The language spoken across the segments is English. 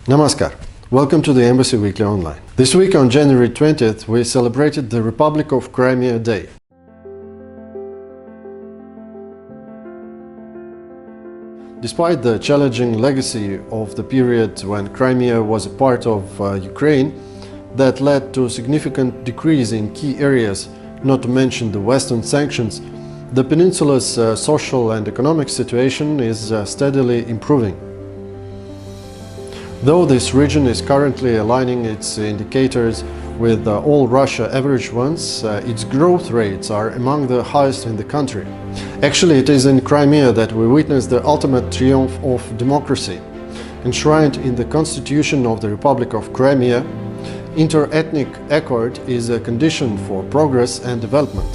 Namaskar. Welcome to the Embassy Weekly Online. This week on January 20th, we celebrated the Republic of Crimea Day. Despite the challenging legacy of the period when Crimea was a part of Ukraine, that led to a significant decrease in key areas, not to mention the Western sanctions, the peninsula's social and economic situation is steadily improving. Though this region is currently aligning its indicators with all Russia average ones, its growth rates are among the highest in the country. Actually, it is in Crimea that we witness the ultimate triumph of democracy. Enshrined in the Constitution of the Republic of Crimea, inter-ethnic accord is a condition for progress and development.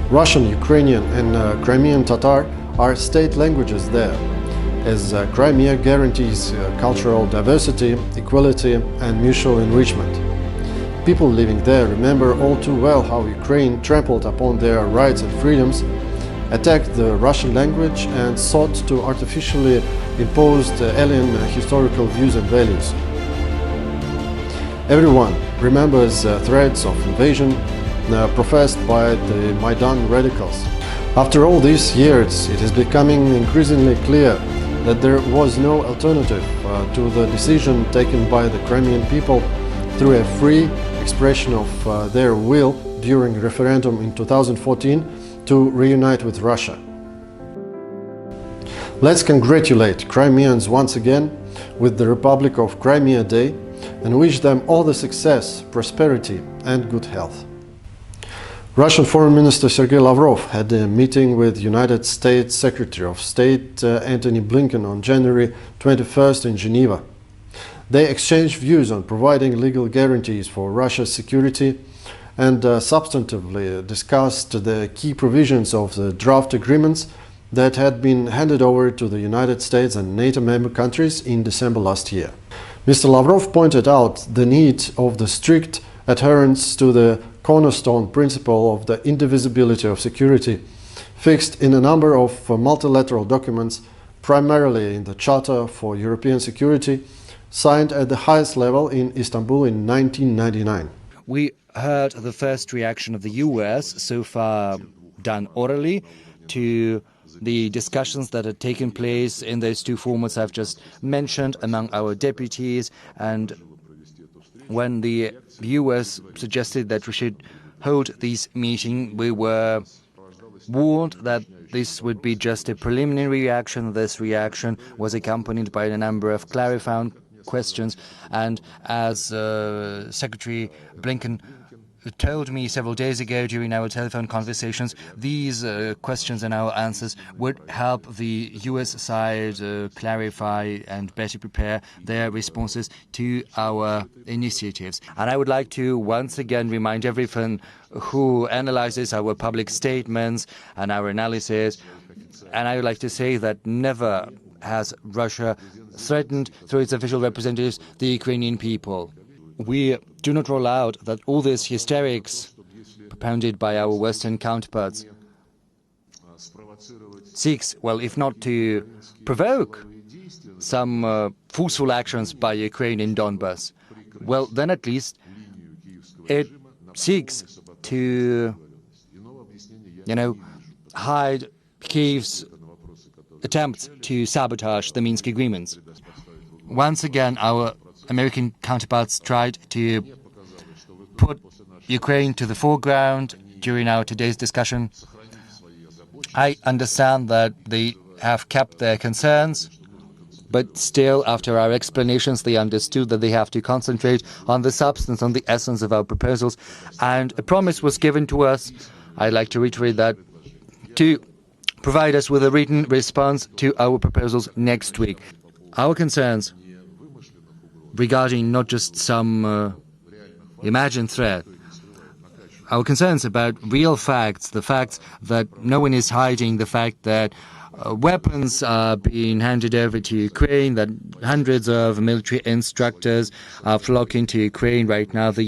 Russian, Ukrainian and Crimean Tatar are state languages there, as Crimea guarantees cultural diversity, equality and mutual enrichment. People living there remember all too well how Ukraine trampled upon their rights and freedoms, attacked the Russian language and sought to artificially impose alien historical views and values. Everyone remembers threats of invasion professed by the Maidan radicals. After all these years, it is becoming increasingly clear that there was no alternative to the decision taken by the Crimean people through a free expression of their will during a referendum in 2014 to reunite with Russia. Let's congratulate Crimeans once again with the Republic of Crimea Day and wish them all the success, prosperity and good health. Russian Foreign Minister Sergey Lavrov had a meeting with United States Secretary of State Antony Blinken on January 21st in Geneva. They exchanged views on providing legal guarantees for Russia's security and substantively discussed the key provisions of the draft agreements that had been handed over to the United States and NATO member countries in December last year. Mr. Lavrov pointed out the need of the strict adherence to the cornerstone principle of the indivisibility of security, fixed in a number of multilateral documents, primarily in the Charter for European Security, signed at the highest level in Istanbul in 1999. We heard the first reaction of the US, so far done orally, to the discussions that had taken place in those two formats I've just mentioned among our deputies, and when the US suggested that we should hold this meeting, we were warned that this would be just a preliminary reaction. This reaction was accompanied by a number of clarifying questions, and as Secretary Blinken told me several days ago during our telephone conversations, these questions and our answers would help the US side clarify and better prepare their responses to our initiatives. And I would like to once again remind everyone who analyzes our public statements and our analysis, and I would like to say that never has Russia threatened through its official representatives the Ukrainian people. We do not rule out that all these hysterics propounded by our Western counterparts seeks, well, if not to provoke some forceful actions by Ukraine in Donbas, well, then at least it seeks to, hide Kyiv's attempts to sabotage the Minsk agreements. Once again, our American counterparts tried to put Ukraine to the foreground during our today's discussion. I understand that they have kept their concerns, but still, after our explanations, they understood that they have to concentrate on the substance, on the essence of our proposals, and a promise was given to us, I'd like to reiterate that, to provide us with a written response to our proposals next week. Our concerns regarding not just some imagined threat, our concerns about real facts, the facts that no one is hiding, the fact that weapons are being handed over to Ukraine, that hundreds of military instructors are flocking to Ukraine right now. The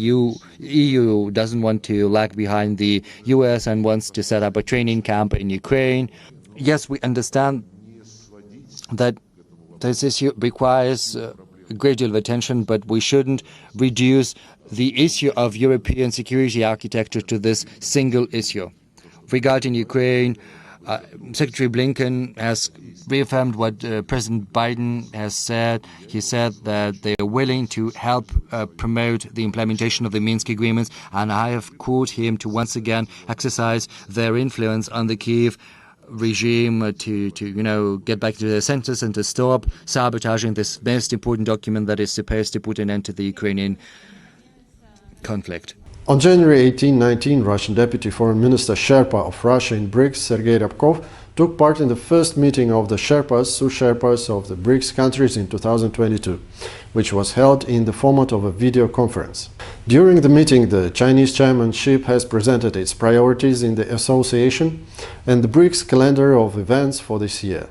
EU doesn't want to lag behind the US and wants to set up a training camp in Ukraine. Yes, we understand that this issue requires a great deal of attention, but we shouldn't reduce the issue of European security architecture to this single issue. Regarding Ukraine, Secretary Blinken has reaffirmed what President Biden has said. He said that they are willing to help promote the implementation of the Minsk agreements, and I have called him to once again exercise their influence on the Kyiv regime to get back to their senses and to stop sabotaging this most important document that is supposed to put an end to the Ukrainian conflict. On January 18-19, Russian Deputy Foreign Minister Sherpa of Russia in BRICS, Sergey Ryabkov, took part in the first meeting of the Sherpas, Sous-Sherpas of the BRICS countries in 2022, which was held in the format of a video conference. During the meeting, the Chinese chairmanship has presented its priorities in the association and the BRICS calendar of events for this year.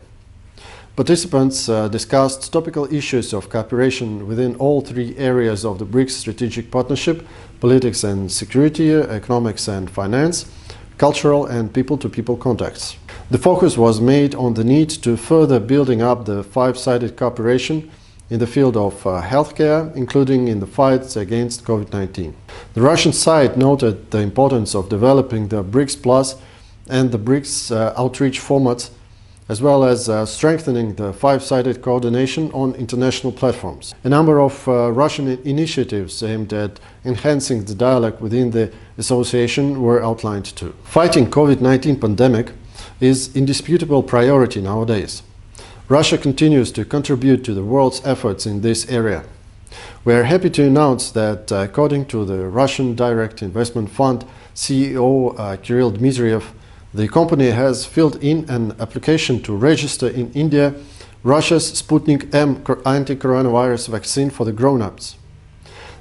Participants discussed topical issues of cooperation within all three areas of the BRICS strategic partnership: politics and security, economics and finance, cultural and people-to-people contacts. The focus was made on the need to further building up the five-sided cooperation in the field of healthcare, including in the fight against COVID-19. The Russian side noted the importance of developing the BRICS Plus and the BRICS outreach formats, as well as strengthening the five-sided coordination on international platforms. A number of Russian initiatives aimed at enhancing the dialogue within the association were outlined too. Fighting COVID-19 pandemic is indisputable priority nowadays. Russia continues to contribute to the world's efforts in this area. We are happy to announce that according to the Russian Direct Investment Fund CEO 𝗘𝗺𝗯𝘀𝘆, the company has filled in an application to register in India Russia's Sputnik M anti-coronavirus vaccine for the grown-ups.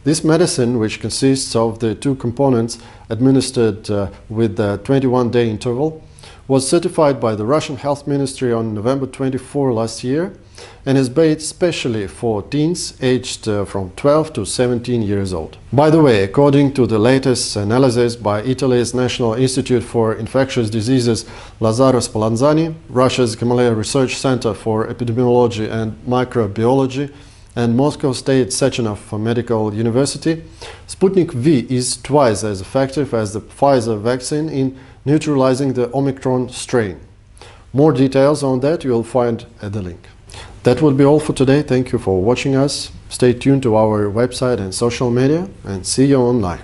This medicine, which consists of the two components administered with the 21-day interval, was certified by the Russian Health Ministry on November 24 last year and is made specially for teens aged from 12 to 17 years old. By the way, according to the latest analysis by Italy's National Institute for Infectious Diseases Lazzaro Spallanzani, Russia's Crimea Research Center for Epidemiology and Microbiology, and Moscow State Sechenov Medical University, Sputnik V is twice as effective as the Pfizer vaccine in neutralizing the Omicron strain. More details on that you will find at the link. That will be all for today. Thank you for watching us. Stay tuned to our website and social media, and see you online.